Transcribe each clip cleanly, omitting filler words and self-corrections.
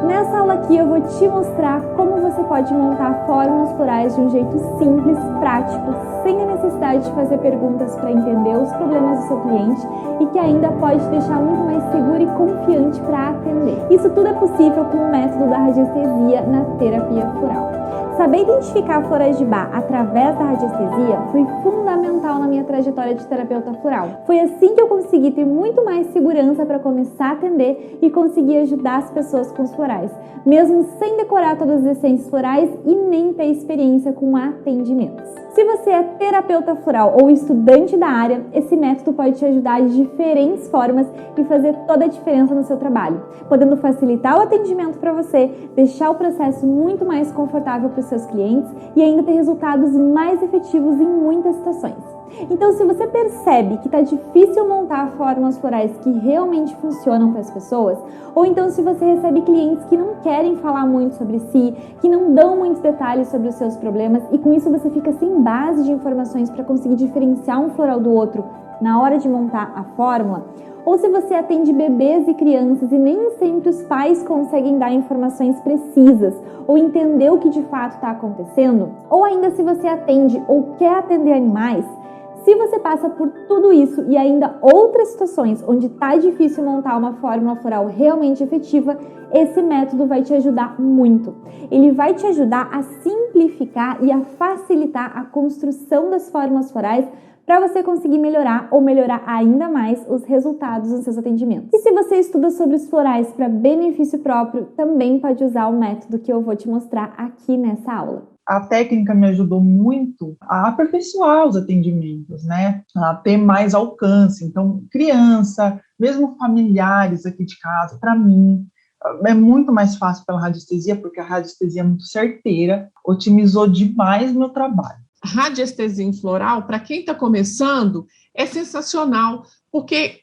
Nessa aula aqui eu vou te mostrar como você pode montar fórmulas florais de um jeito simples, prático, sem a necessidade de fazer perguntas para entender os problemas do seu cliente e que ainda pode te deixar muito mais seguro e confiante para atender. Isso tudo é possível com o método da radiestesia na terapia floral. Saber identificar florais de Bach através da radiestesia foi fundamental na minha trajetória de terapeuta floral. Foi assim que eu consegui ter muito mais segurança para começar a atender e conseguir ajudar as pessoas com os florais, mesmo sem decorar todas as essências florais e nem ter experiência com atendimentos. Se você é terapeuta floral ou estudante da área, esse método pode te ajudar de diferentes formas e fazer toda a diferença no seu trabalho, podendo facilitar o atendimento para você, deixar o processo muito mais confortável para os seus clientes e ainda ter resultados mais efetivos em muitas situações. Então, se você percebe que está difícil montar fórmulas florais que realmente funcionam para as pessoas, ou então se você recebe clientes que não querem falar muito sobre si, que não dão muitos detalhes sobre os seus problemas e com isso você fica sem base de informações para conseguir diferenciar um floral do outro na hora de montar a fórmula, ou se você atende bebês e crianças e nem sempre os pais conseguem dar informações precisas ou entender o que de fato está acontecendo, ou ainda se você atende ou quer atender animais, se você passa por tudo isso e ainda outras situações onde está difícil montar uma fórmula floral realmente efetiva, esse método vai te ajudar muito. Ele vai te ajudar a simplificar e a facilitar a construção das fórmulas florais para você conseguir melhorar ou melhorar ainda mais os resultados dos seus atendimentos. E se você estuda sobre os florais para benefício próprio, também pode usar o método que eu vou te mostrar aqui nessa aula. A técnica me ajudou muito a aperfeiçoar os atendimentos, né? A ter mais alcance. Então, criança, mesmo familiares aqui de casa, para mim, é muito mais fácil pela radiestesia, porque a radiestesia é muito certeira, otimizou demais meu trabalho. Radiestesia em floral, para quem está começando, é sensacional, porque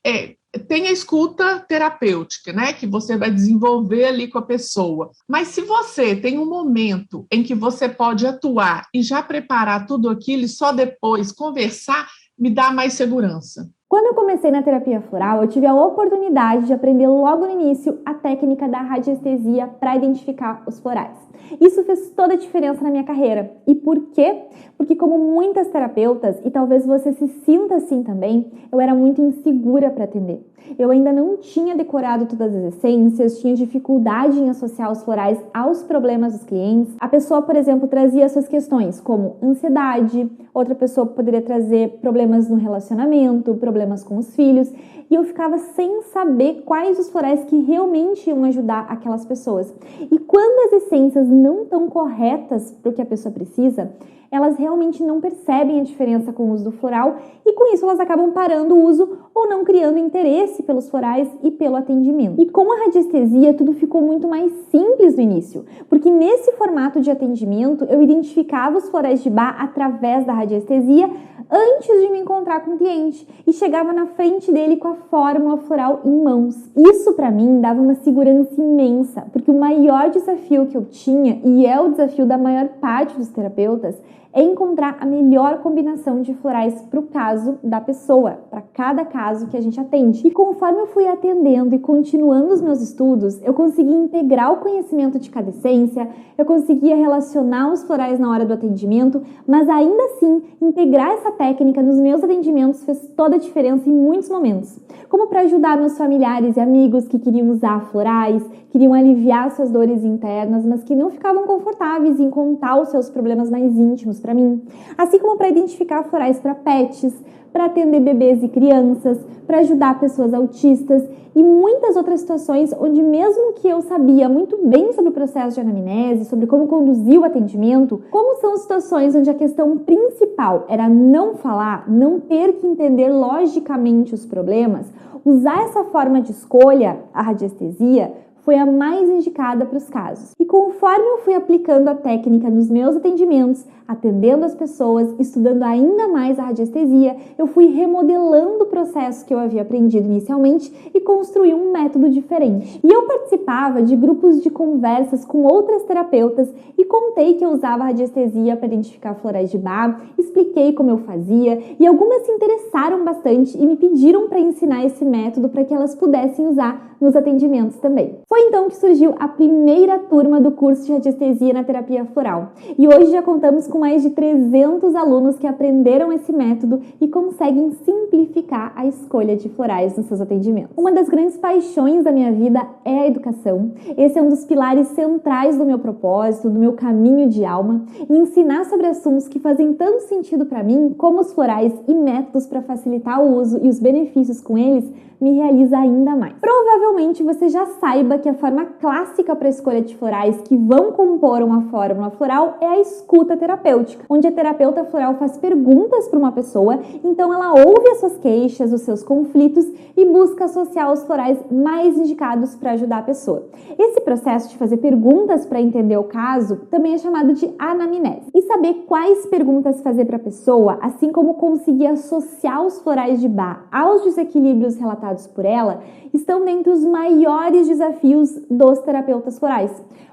tem a escuta terapêutica, né, que você vai desenvolver ali com a pessoa. Mas se você tem um momento em que você pode atuar e já preparar tudo aquilo e só depois conversar, me dá mais segurança. Quando eu comecei na terapia floral, eu tive a oportunidade de aprender logo no início a técnica da radiestesia para identificar os florais. Isso fez toda a diferença na minha carreira. E por quê? Porque como muitas terapeutas, e talvez você se sinta assim também, eu era muito insegura para atender. Eu ainda não tinha decorado todas as essências, tinha dificuldade em associar os florais aos problemas dos clientes. A pessoa, por exemplo, trazia suas questões como ansiedade, outra pessoa poderia trazer problemas no relacionamento, problemas com os filhos, e eu ficava sem saber quais os florais que realmente iam ajudar aquelas pessoas. E quando as essências não estão corretas para o que a pessoa precisa, elas realmente não percebem a diferença com o uso do floral e com isso elas acabam parando o uso ou não criando interesse pelos florais e pelo atendimento. E com a radiestesia tudo ficou muito mais simples no início, porque nesse formato de atendimento eu identificava os florais de Bach através da radiestesia antes de me encontrar com o cliente e chegava na frente dele com a fórmula floral em mãos. Isso para mim dava uma segurança imensa, porque o maior desafio que eu tinha, e é o desafio da maior parte dos terapeutas, é encontrar a melhor combinação de florais para o caso da pessoa, para cada caso que a gente atende. E conforme eu fui atendendo e continuando os meus estudos, eu consegui integrar o conhecimento de cada essência, eu conseguia relacionar os florais na hora do atendimento, mas ainda assim, integrar essa técnica nos meus atendimentos fez toda a diferença em muitos momentos. Como para ajudar meus familiares e amigos que queriam usar florais, queriam aliviar suas dores internas, mas que não ficavam confortáveis em contar os seus problemas mais íntimos para mim. Assim como para identificar florais para pets, para atender bebês e crianças, para ajudar pessoas autistas e muitas outras situações onde mesmo que eu sabia muito bem sobre o processo de anamnese, sobre como conduzir o atendimento, como são situações onde a questão principal era não falar, não ter que entender logicamente os problemas, usar essa forma de escolha, a radiestesia, foi a mais indicada para os casos. E conforme eu fui aplicando a técnica nos meus atendimentos, atendendo as pessoas, estudando ainda mais a radiestesia, eu fui remodelando o processo que eu havia aprendido inicialmente e construí um método diferente. E eu participava de grupos de conversas com outras terapeutas e contei que eu usava a radiestesia para identificar florais de Bach, expliquei como eu fazia e algumas se interessaram bastante e me pediram para ensinar esse método para que elas pudessem usar nos atendimentos também. Foi Foi então que surgiu a primeira turma do curso de radiestesia na terapia floral. E hoje já contamos com mais de 300 alunos que aprenderam esse método e conseguem simplificar a escolha de florais nos seus atendimentos. Uma das grandes paixões da minha vida é a educação. Esse é um dos pilares centrais do meu propósito, do meu caminho de alma, e ensinar sobre assuntos que fazem tanto sentido para mim, como os florais e métodos para facilitar o uso e os benefícios com eles, me realiza ainda mais. Provavelmente você já saiba que a forma clássica para a escolha de florais que vão compor uma fórmula floral é a escuta terapêutica, onde a terapeuta floral faz perguntas para uma pessoa, então ela ouve as suas queixas, os seus conflitos e busca associar os florais mais indicados para ajudar a pessoa. Esse processo de fazer perguntas para entender o caso também é chamado de anamnese. E saber quais perguntas fazer para a pessoa, assim como conseguir associar os florais de Bach aos desequilíbrios relatados por ela, estão dentre os maiores desafios dos terapeutas florais.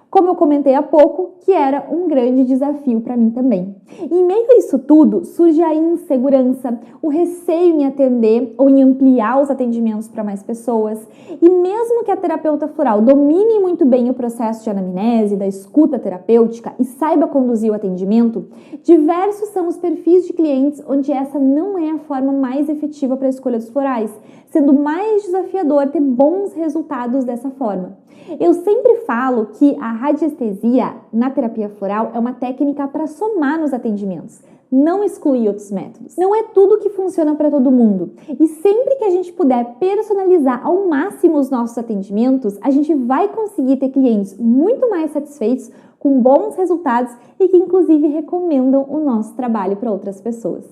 Como eu comentei há pouco, que era um grande desafio para mim também. E em meio a isso tudo, surge a insegurança, o receio em atender ou em ampliar os atendimentos para mais pessoas. E mesmo que a terapeuta floral domine muito bem o processo de anamnese, da escuta terapêutica e saiba conduzir o atendimento, diversos são os perfis de clientes onde essa não é a forma mais efetiva para a escolha dos florais, sendo mais desafiador ter bons resultados dessa forma. Eu sempre falo que a radiestesia na terapia floral é uma técnica para somar nos atendimentos, não excluir outros métodos. Não é tudo que funciona para todo mundo. E sempre que a gente puder personalizar ao máximo os nossos atendimentos, a gente vai conseguir ter clientes muito mais satisfeitos, com bons resultados e que inclusive recomendam o nosso trabalho para outras pessoas.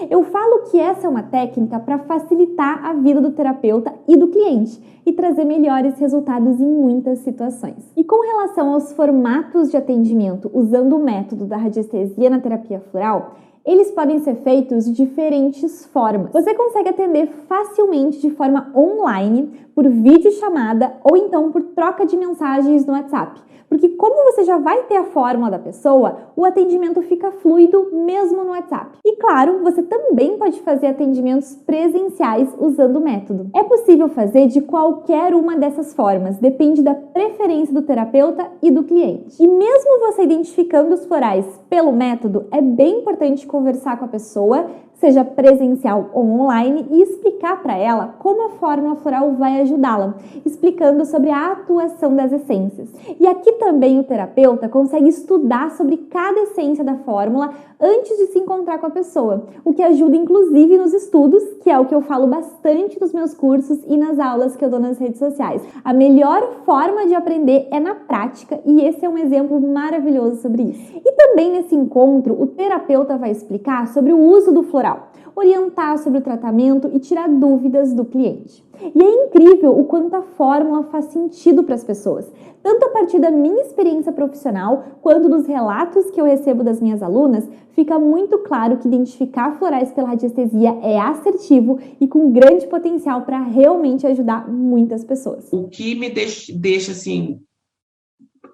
Eu falo que essa é uma técnica para facilitar a vida do terapeuta e do cliente e trazer melhores resultados em muitas situações. E com relação aos formatos de atendimento usando o método da radiestesia na terapia floral, eles podem ser feitos de diferentes formas. Você consegue atender facilmente de forma online, por videochamada ou então por troca de mensagens no WhatsApp. Porque como você já vai ter a fórmula da pessoa, o atendimento fica fluido mesmo no WhatsApp. E claro, você também pode fazer atendimentos presenciais usando o método. É possível fazer de qualquer uma dessas formas, depende da preferência do terapeuta e do cliente. E mesmo você identificando os florais pelo método, é bem importante conversar com a pessoa, seja presencial ou online, e explicar para ela como a fórmula floral vai ajudá-la, explicando sobre a atuação das essências. E aqui também o terapeuta consegue estudar sobre cada essência da fórmula antes de se encontrar com a pessoa, o que ajuda inclusive nos estudos, que é o que eu falo bastante nos meus cursos e nas aulas que eu dou nas redes sociais. A melhor forma de aprender é na prática e esse é um exemplo maravilhoso sobre isso. E também nesse encontro, o terapeuta vai explicar sobre o uso do floral, orientar sobre o tratamento e tirar dúvidas do cliente. E é incrível o quanto a fórmula faz sentido para as pessoas, tanto a partir da minha experiência profissional, quanto dos relatos que eu recebo das minhas alunas, fica muito claro que identificar florais pela radiestesia é assertivo e com grande potencial para realmente ajudar muitas pessoas. O que me deixa assim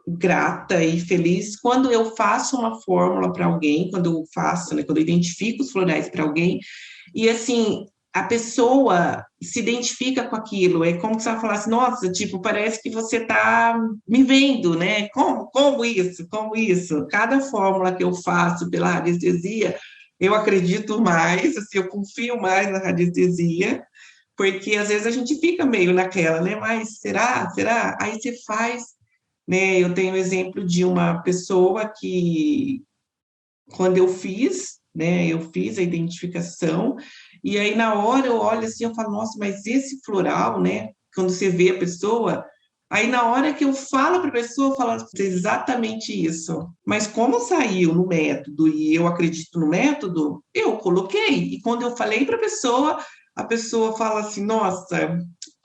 grata e feliz quando eu faço uma fórmula para alguém, quando eu faço, né, quando eu identifico os florais para alguém, e assim, a pessoa se identifica com aquilo, é como se ela falasse, nossa, tipo, parece que você está me vendo, né, como isso? Cada fórmula que eu faço pela radiestesia, eu acredito mais, assim, eu confio mais na radiestesia, porque às vezes a gente fica meio naquela, né, mas será? Aí você faz, né, eu tenho o exemplo de uma pessoa que, quando eu fiz a identificação, e aí na hora eu olho assim, eu falo, nossa, mas esse floral, né, quando você vê a pessoa, aí na hora que eu falo para a pessoa, eu falo exatamente isso. Mas como saiu no método, e eu acredito no método, eu coloquei, e quando eu falei para a pessoa fala assim, nossa,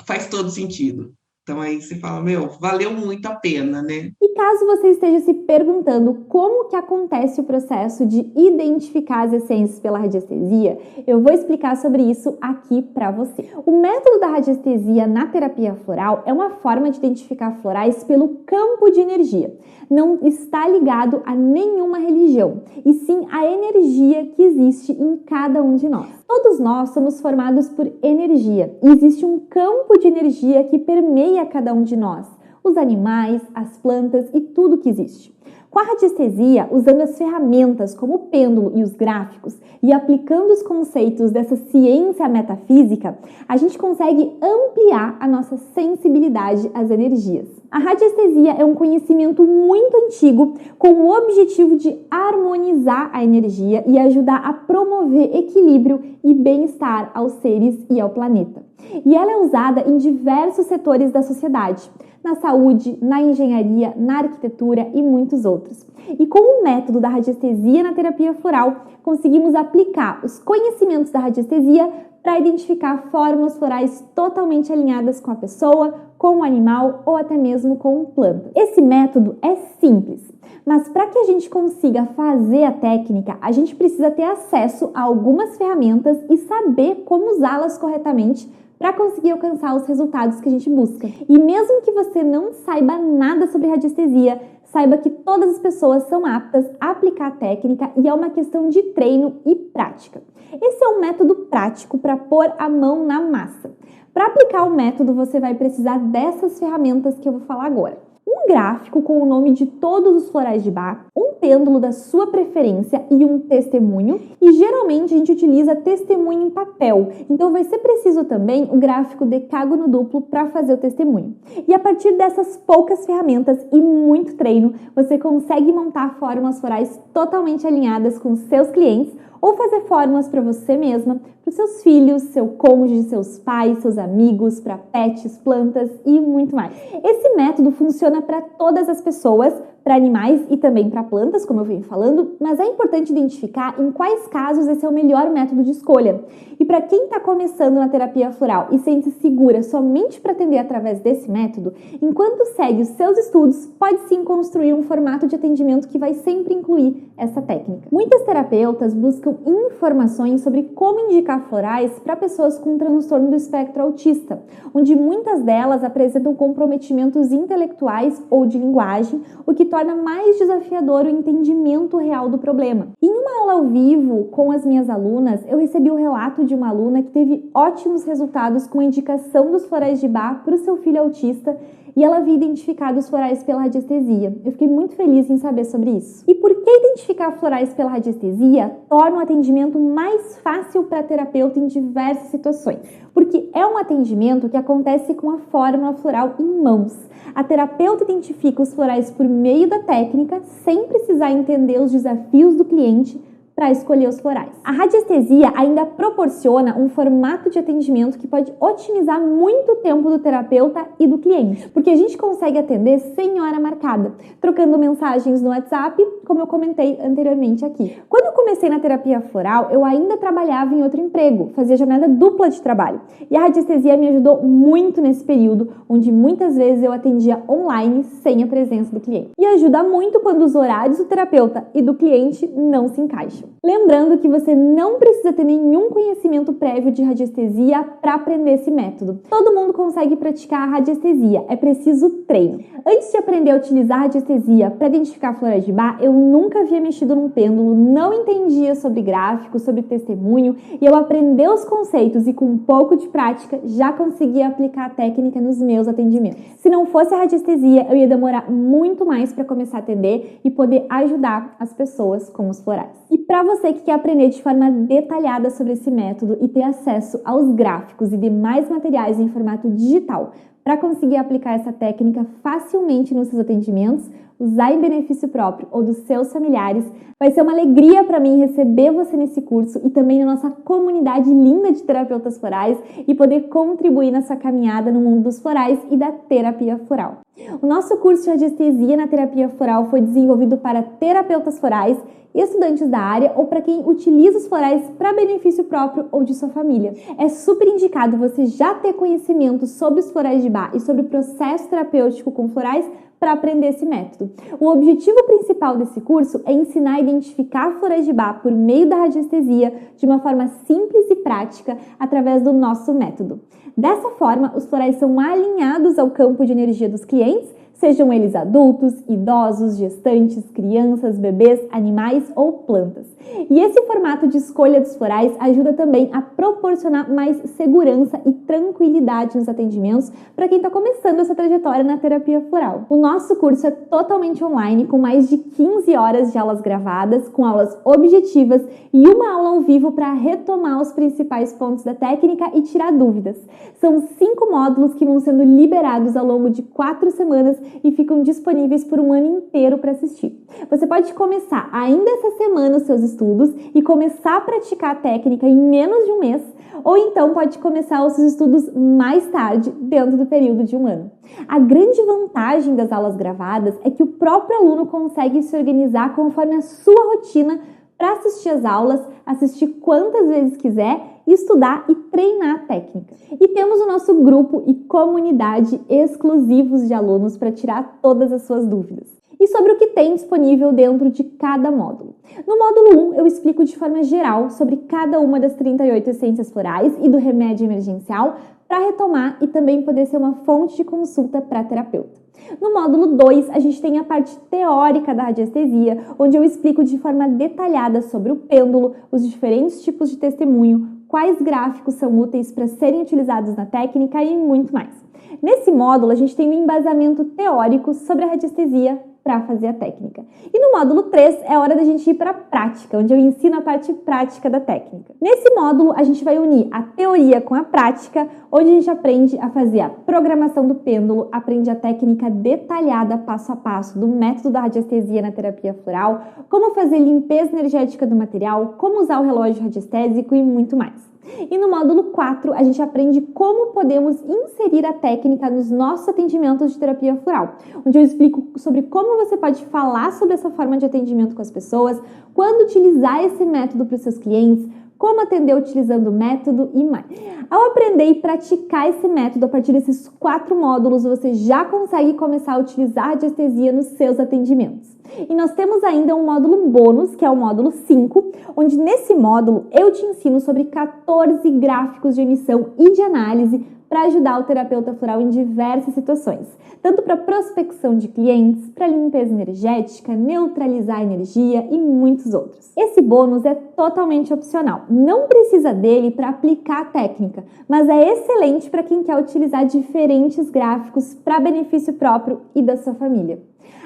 faz todo sentido. Então, aí você fala, valeu muito a pena, né? E caso você esteja se perguntando como que acontece o processo de identificar as essências pela radiestesia, eu vou explicar sobre isso aqui para você. O método da radiestesia na terapia floral é uma forma de identificar florais pelo campo de energia. Não está ligado a nenhuma religião, e sim a energia que existe em cada um de nós. Todos nós somos formados por energia, e existe um campo de energia que permeia cada um de nós, os animais, as plantas e tudo que existe. Com a radiestesia, usando as ferramentas como o pêndulo e os gráficos e aplicando os conceitos dessa ciência metafísica, a gente consegue ampliar a nossa sensibilidade às energias. A radiestesia é um conhecimento muito antigo com o objetivo de harmonizar a energia e ajudar a promover equilíbrio e bem-estar aos seres e ao planeta. E ela é usada em diversos setores da sociedade, na saúde, na engenharia, na arquitetura e muitos outros. E com o método da radiestesia na terapia floral, conseguimos aplicar os conhecimentos da radiestesia para identificar fórmulas florais totalmente alinhadas com a pessoa, com o animal ou até mesmo com planta. Esse método é simples, mas para que a gente consiga fazer a técnica, a gente precisa ter acesso a algumas ferramentas e saber como usá-las corretamente para conseguir alcançar os resultados que a gente busca. E mesmo que você não saiba nada sobre radiestesia, saiba que todas as pessoas são aptas a aplicar a técnica e é uma questão de treino e prática. Esse é um método prático para pôr a mão na massa. Para aplicar o método, você vai precisar dessas ferramentas que eu vou falar agora. Um gráfico com o nome de todos os florais de Bach, um pêndulo da sua preferência e um testemunho. E geralmente a gente utiliza testemunho em papel, então vai ser preciso também o gráfico decágono duplo para fazer o testemunho. E a partir dessas poucas ferramentas e muito treino, você consegue montar fórmulas florais totalmente alinhadas com seus clientes ou fazer fórmulas para você mesma, para os seus filhos, seu cônjuge, seus pais, seus amigos, para pets, plantas e muito mais. Esse método funciona para todas as pessoas, para animais e também para plantas, como eu venho falando, mas é importante identificar em quais casos esse é o melhor método de escolha. E para quem está começando na terapia floral e sente segura somente para atender através desse método, enquanto segue os seus estudos, pode sim construir um formato de atendimento que vai sempre incluir essa técnica. Muitas terapeutas buscam informações sobre como indicar florais para pessoas com transtorno do espectro autista, onde muitas delas apresentam comprometimentos intelectuais ou de linguagem, o que torna mais desafiador o entendimento real do problema. Em uma aula ao vivo com as minhas alunas, eu recebi o relato de uma aluna que teve ótimos resultados com a indicação dos florais de Bach para o seu filho autista e ela havia identificado os florais pela radiestesia. Eu fiquei muito feliz em saber sobre isso. E por que identificar florais pela radiestesia torna o atendimento mais fácil para a terapeuta em diversas situações? Porque é um atendimento que acontece com a fórmula floral em mãos. A terapeuta identifica os florais por meio da técnica, sem precisar entender os desafios do cliente para escolher os florais. A radiestesia ainda proporciona um formato de atendimento que pode otimizar muito o tempo do terapeuta e do cliente, porque a gente consegue atender sem hora marcada, trocando mensagens no WhatsApp, como eu comentei anteriormente aqui. Quando eu comecei na terapia floral, eu ainda trabalhava em outro emprego, fazia jornada dupla de trabalho, e a radiestesia me ajudou muito nesse período, onde muitas vezes eu atendia online sem a presença do cliente. E ajuda muito quando os horários do terapeuta e do cliente não se encaixam. Lembrando que você não precisa ter nenhum conhecimento prévio de radiestesia para aprender esse método. Todo mundo consegue praticar a radiestesia, é preciso treino. Antes de aprender a utilizar a radiestesia para identificar florais de Bach, eu nunca havia mexido num pêndulo, não entendia sobre gráfico, sobre testemunho, e eu aprendi os conceitos e com um pouco de prática já conseguia aplicar a técnica nos meus atendimentos. Se não fosse a radiestesia, eu ia demorar muito mais para começar a atender e poder ajudar as pessoas com os florais. E para você que quer aprender de forma detalhada sobre esse método e ter acesso aos gráficos e demais materiais em formato digital para conseguir aplicar essa técnica facilmente nos seus atendimentos, usar em benefício próprio ou dos seus familiares, vai ser uma alegria para mim receber você nesse curso e também na nossa comunidade linda de terapeutas florais e poder contribuir na sua caminhada no mundo dos florais e da terapia floral. O nosso curso de radiestesia na terapia floral foi desenvolvido para terapeutas florais, estudantes da área ou para quem utiliza os florais para benefício próprio ou de sua família. É super indicado você já ter conhecimento sobre os florais de Bach e sobre o processo terapêutico com florais para aprender esse método. O objetivo principal desse curso é ensinar a identificar florais de Bach por meio da radiestesia de uma forma simples e prática através do nosso método. Dessa forma, os florais são alinhados ao campo de energia dos clientes, sejam eles adultos, idosos, gestantes, crianças, bebês, animais ou plantas. E esse formato de escolha dos florais ajuda também a proporcionar mais segurança e tranquilidade nos atendimentos para quem está começando essa trajetória na terapia floral. O nosso curso é totalmente online, com mais de 15 horas de aulas gravadas, com aulas objetivas e uma aula ao vivo para retomar os principais pontos da técnica e tirar dúvidas. São 5 módulos que vão sendo liberados ao longo de 4 semanas e ficam disponíveis por um ano inteiro para assistir. Você pode começar ainda essa semana os seus estudos e começar a praticar a técnica em menos de um mês, ou então pode começar os seus estudos mais tarde, dentro do período de um ano. A grande vantagem das aulas gravadas é que o próprio aluno consegue se organizar conforme a sua rotina para assistir as aulas, assistir quantas vezes quiser, estudar e treinar a técnica. E temos o nosso grupo e comunidade exclusivos de alunos para tirar todas as suas dúvidas. E sobre o que tem disponível dentro de cada módulo. No módulo 1, eu explico de forma geral sobre cada uma das 38 essências florais e do remédio emergencial para retomar e também poder ser uma fonte de consulta para terapeuta. No módulo 2, a gente tem a parte teórica da radiestesia, onde eu explico de forma detalhada sobre o pêndulo, os diferentes tipos de testemunho, quais gráficos são úteis para serem utilizados na técnica e muito mais. Nesse módulo, a gente tem um embasamento teórico sobre a radiestesia para fazer a técnica. E no módulo 3 é hora da gente ir para a prática, onde eu ensino a parte prática da técnica. Nesse módulo, a gente vai unir a teoria com a prática, onde a gente aprende a fazer a programação do pêndulo, aprende a técnica detalhada passo a passo do método da radiestesia na terapia floral, como fazer limpeza energética do material, como usar o relógio radiestésico e muito mais. E no módulo 4, a gente aprende como podemos inserir a técnica nos nossos atendimentos de terapia floral, onde eu explico sobre como você pode falar sobre essa forma de atendimento com as pessoas, quando utilizar esse método para os seus clientes, como atender utilizando o método e mais. Ao aprender e praticar esse método a partir desses 4 módulos, você já consegue começar a utilizar a radiestesia nos seus atendimentos. E nós temos ainda um módulo bônus, que é o módulo 5, onde nesse módulo eu te ensino sobre 14 gráficos de emissão e de análise para ajudar o terapeuta floral em diversas situações, tanto para prospecção de clientes, para limpeza energética, neutralizar a energia e muitos outros. Esse bônus é totalmente opcional, não precisa dele para aplicar a técnica, mas é excelente para quem quer utilizar diferentes gráficos para benefício próprio e da sua família.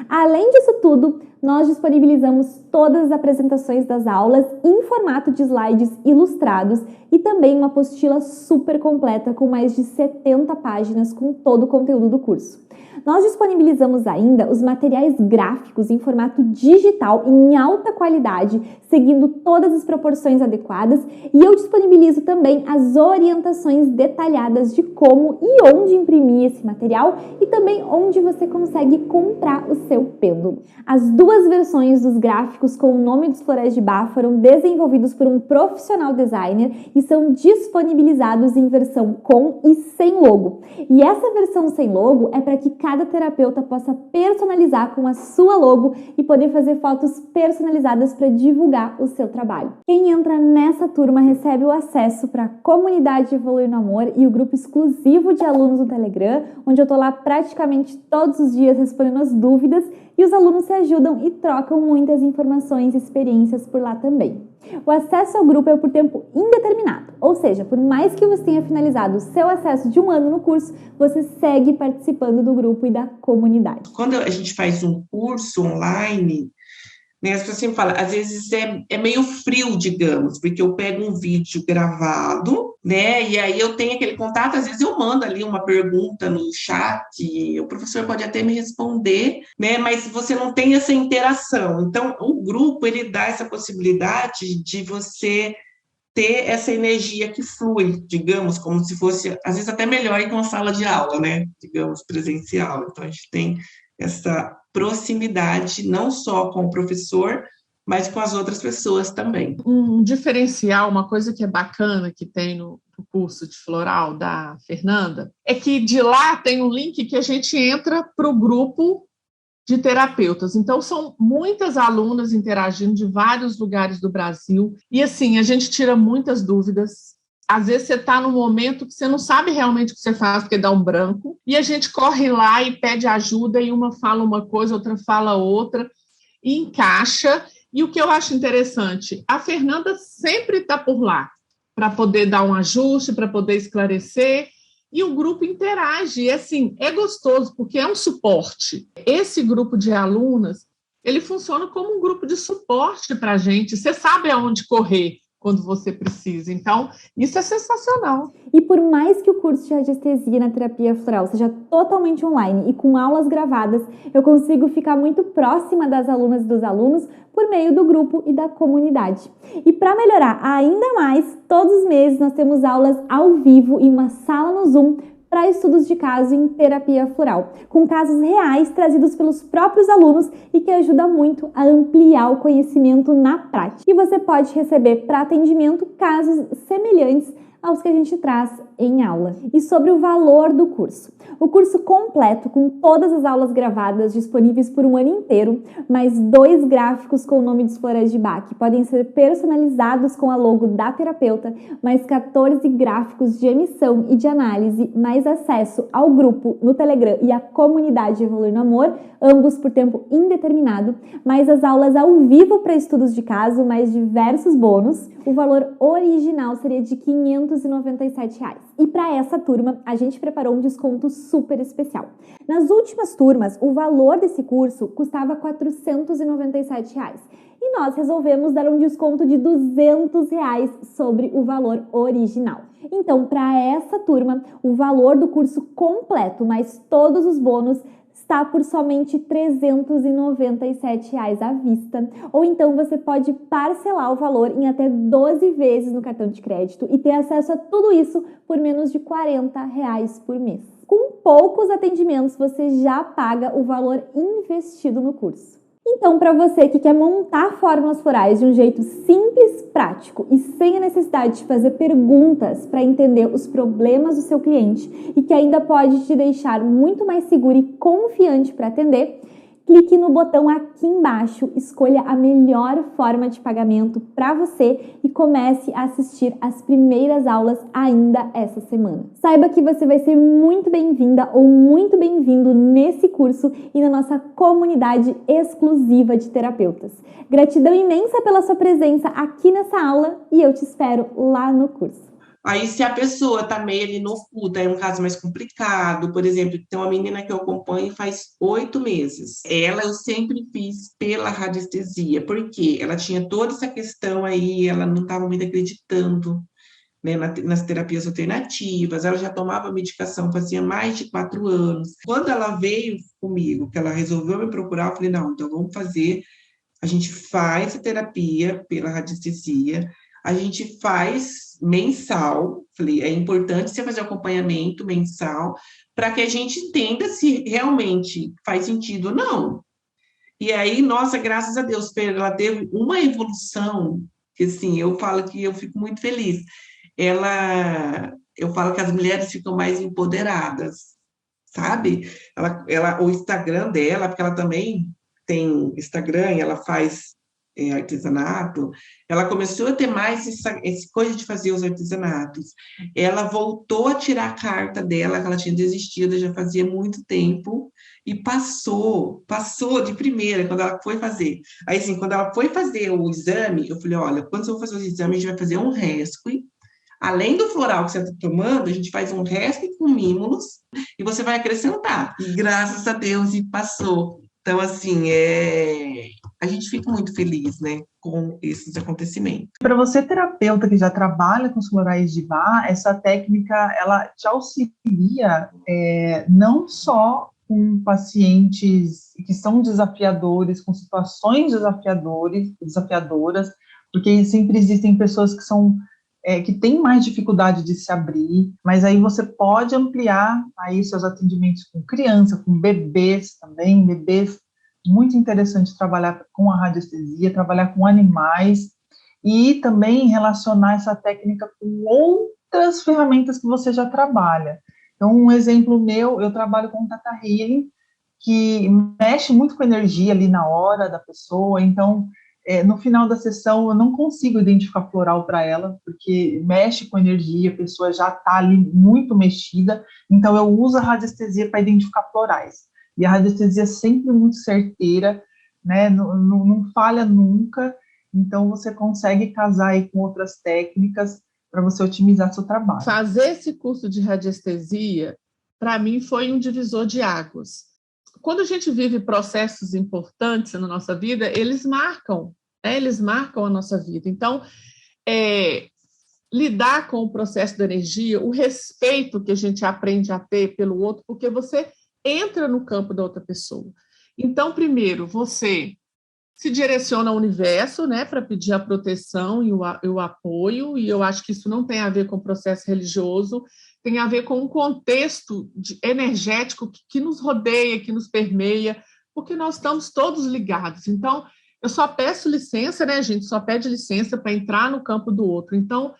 Além disso tudo, nós disponibilizamos todas as apresentações das aulas em formato de slides ilustrados e também uma apostila super completa com mais de 70 páginas com todo o conteúdo do curso. Nós disponibilizamos ainda os materiais gráficos em formato digital em alta qualidade, seguindo todas as proporções adequadas, e eu disponibilizo também as orientações detalhadas de como e onde imprimir esse material e também onde você consegue comprar o seu pêndulo. As 2 versões dos gráficos com o nome dos florais de Bach foram desenvolvidos por um profissional designer e são disponibilizados em versão com e sem logo. E essa versão sem logo é para que cada terapeuta possa personalizar com a sua logo e poder fazer fotos personalizadas para divulgar o seu trabalho. Quem entra nessa turma recebe o acesso para a comunidade Evoluir no Amor e o grupo exclusivo de alunos no Telegram, onde eu tô lá praticamente todos os dias respondendo as dúvidas e os alunos se ajudam e trocam muitas informações e experiências por lá também. O acesso ao grupo é por tempo indeterminado, ou seja, por mais que você tenha finalizado o seu acesso de um ano no curso, você segue participando do grupo e da comunidade. Quando a gente faz um curso online, né, as pessoas sempre falam, às vezes é meio frio, digamos, porque eu pego um vídeo gravado, né, e aí eu tenho aquele contato, às vezes eu mando ali uma pergunta no chat, o professor pode até me responder, né, mas você não tem essa interação. Então, o grupo, ele dá essa possibilidade de você ter essa energia que flui, digamos, como se fosse, às vezes até melhor que uma sala de aula, né, digamos, presencial. Então, a gente tem essa proximidade, não só com o professor, mas com as outras pessoas também. Um diferencial, uma coisa que é bacana que tem no curso de floral da Fernanda, é que de lá tem um link que a gente entra para o grupo de terapeutas. Então, são muitas alunas interagindo de vários lugares do Brasil. E, assim, a gente tira muitas dúvidas. Às vezes você está num momento que você não sabe realmente o que você faz, porque dá um branco, e a gente corre lá e pede ajuda, e uma fala uma coisa, outra fala outra, e encaixa. E o que eu acho interessante, a Fernanda sempre está por lá, para poder dar um ajuste, para poder esclarecer, e o grupo interage, e assim, é gostoso, porque é um suporte. Esse grupo de alunas, ele funciona como um grupo de suporte para a gente, você sabe aonde correr quando você precisa, então, isso é sensacional. E por mais que o curso de radiestesia na terapia floral seja totalmente online e com aulas gravadas, eu consigo ficar muito próxima das alunas e dos alunos por meio do grupo e da comunidade. E para melhorar ainda mais, todos os meses nós temos aulas ao vivo em uma sala no Zoom para estudos de caso em terapia floral, com casos reais trazidos pelos próprios alunos e que ajuda muito a ampliar o conhecimento na prática. E você pode receber para atendimento casos semelhantes aos que a gente traz em aula. E sobre o valor do curso. O curso completo, com todas as aulas gravadas disponíveis por um ano inteiro, mais 2 gráficos com o nome dos florais de Bach, que podem ser personalizados com a logo da terapeuta, mais 14 gráficos de emissão e de análise, mais acesso ao grupo no Telegram e à comunidade Evoluir no Amor, ambos por tempo indeterminado, mais as aulas ao vivo para estudos de caso, mais diversos bônus. O valor original seria de R$ 597. E para essa turma, a gente preparou um desconto super especial. Nas últimas turmas, o valor desse curso custava R$ 497. E nós resolvemos dar um desconto de R$ 200 sobre o valor original. Então, para essa turma, o valor do curso completo, mais todos os bônus, está por somente R$ 397 à vista, ou então você pode parcelar o valor em até 12 vezes no cartão de crédito e ter acesso a tudo isso por menos de R$ 40 por mês. Com poucos atendimentos, você já paga o valor investido no curso. Então, para você que quer montar fórmulas florais de um jeito simples, prático e sem a necessidade de fazer perguntas para entender os problemas do seu cliente e que ainda pode te deixar muito mais seguro e confiante para atender, clique no botão aqui embaixo, escolha a melhor forma de pagamento para você e comece a assistir as primeiras aulas ainda essa semana. Saiba que você vai ser muito bem-vinda ou muito bem-vindo nesse curso e na nossa comunidade exclusiva de terapeutas. Gratidão imensa pela sua presença aqui nessa aula e eu te espero lá no curso. Aí, se a pessoa tá meio ali no oculto, é um caso mais complicado, por exemplo, tem uma menina que eu acompanho faz 8 meses. Ela eu sempre fiz pela radiestesia, porque ela tinha toda essa questão aí, ela não estava muito acreditando, né, nas terapias alternativas, ela já tomava medicação fazia mais de 4 anos. Quando ela veio comigo, que ela resolveu me procurar, eu falei, não, então vamos fazer, a gente faz a terapia pela radiestesia, a gente faz mensal, falei, é importante você fazer o acompanhamento mensal para que a gente entenda se realmente faz sentido ou não. E aí, nossa, graças a Deus, ela teve uma evolução, que assim, eu falo que eu fico muito feliz. Eu falo que as mulheres ficam mais empoderadas, sabe? O Instagram dela, porque ela também tem Instagram, e ela faz artesanato, ela começou a ter mais essa coisa de fazer os artesanatos. Ela voltou a tirar a carta dela, que ela tinha desistido já fazia muito tempo, e passou de primeira, quando ela foi fazer. Aí, assim, quando ela foi fazer o exame, eu falei, olha, quando você for fazer o exame, a gente vai fazer um rescue. Além do floral que você está tomando, a gente faz um rescue com mímulos, e você vai acrescentar. E graças a Deus, e passou. Então, assim, a gente fica muito feliz, né, com esses acontecimentos. Para você, terapeuta que já trabalha com os florais de Bach, essa técnica, ela te auxilia não só com pacientes que são desafiadores, com situações desafiadoras, porque sempre existem pessoas que têm mais dificuldade de se abrir, mas aí você pode ampliar aí seus atendimentos com criança, com bebês também, muito interessante trabalhar com a radiestesia, trabalhar com animais e também relacionar essa técnica com outras ferramentas que você já trabalha. Então, um exemplo meu, eu trabalho com Theta Healing, que mexe muito com a energia ali na hora da pessoa, então no final da sessão eu não consigo identificar floral para ela, porque mexe com a energia, a pessoa já está ali muito mexida, então eu uso a radiestesia para identificar florais. E a radiestesia é sempre muito certeira, né? Não falha nunca, então você consegue casar aí com outras técnicas para você otimizar seu trabalho. Fazer esse curso de radiestesia, para mim, foi um divisor de águas. Quando a gente vive processos importantes na nossa vida, eles marcam a nossa vida. Então, lidar com o processo da energia, o respeito que a gente aprende a ter pelo outro, porque você entra no campo da outra pessoa. Então, primeiro, você se direciona ao universo, né, para pedir a proteção e o apoio, e eu acho que isso não tem a ver com o processo religioso, tem a ver com um contexto energético que nos rodeia, que nos permeia, porque nós estamos todos ligados. Então, eu só peço licença, né, a gente só pede licença para entrar no campo do outro. Então,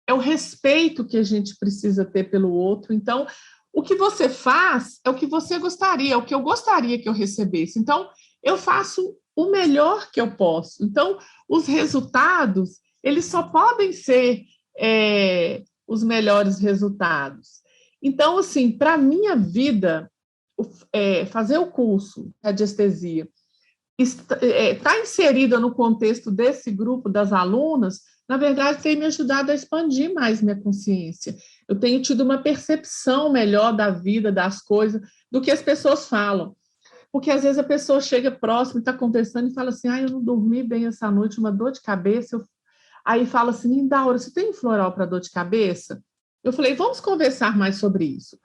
é o respeito que a gente precisa ter pelo outro. Então, o que você faz é o que você gostaria, é o que eu gostaria que eu recebesse. Então, eu faço o melhor que eu posso. Então, os resultados, eles só podem ser os melhores resultados. Então, assim, para a minha vida, fazer o curso de radiestesia, está inserida no contexto desse grupo das alunas, na verdade, tem me ajudado a expandir mais minha consciência. Eu tenho tido uma percepção melhor da vida, das coisas, do que as pessoas falam. Porque às vezes a pessoa chega próximo, está conversando e fala assim, eu não dormi bem essa noite, uma dor de cabeça. Aí fala assim, Lindaura, você tem floral para dor de cabeça? Eu falei, vamos conversar mais sobre isso.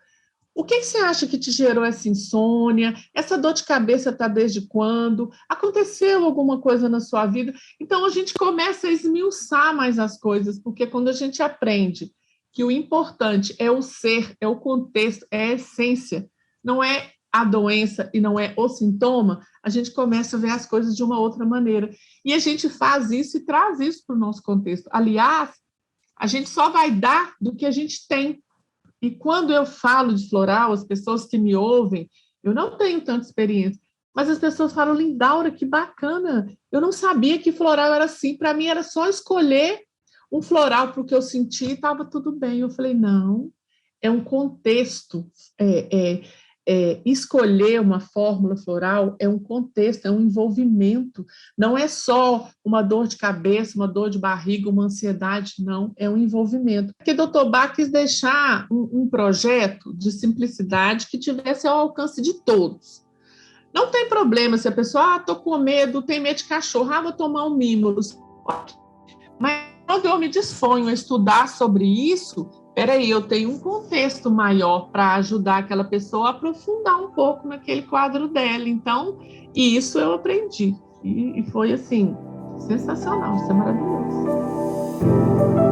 O que você acha que te gerou essa insônia? Essa dor de cabeça está desde quando? Aconteceu alguma coisa na sua vida? Então, a gente começa a esmiuçar mais as coisas, porque quando a gente aprende que o importante é o ser, é o contexto, é a essência, não é a doença e não é o sintoma, a gente começa a ver as coisas de uma outra maneira. E a gente faz isso e traz isso para o nosso contexto. Aliás, a gente só vai dar do que a gente tem. E quando eu falo de floral, as pessoas que me ouvem, eu não tenho tanta experiência, mas as pessoas falam, Lindaura, que bacana, eu não sabia que floral era assim, para mim era só escolher um floral para o que eu senti e estava tudo bem. Eu falei, não, é um contexto, escolher uma fórmula floral é um contexto, é um envolvimento, não é só uma dor de cabeça, uma dor de barriga, uma ansiedade, não, é um envolvimento. Porque o Dr. Bach quis deixar um projeto de simplicidade que tivesse ao alcance de todos. Não tem problema se a pessoa, estou com medo, tem medo de cachorro, vou tomar um Mimulus. Mas quando eu me disponho a estudar sobre isso, peraí, eu tenho um contexto maior para ajudar aquela pessoa a aprofundar um pouco naquele quadro dela. Então, isso eu aprendi. E foi, assim, sensacional, isso é maravilhoso.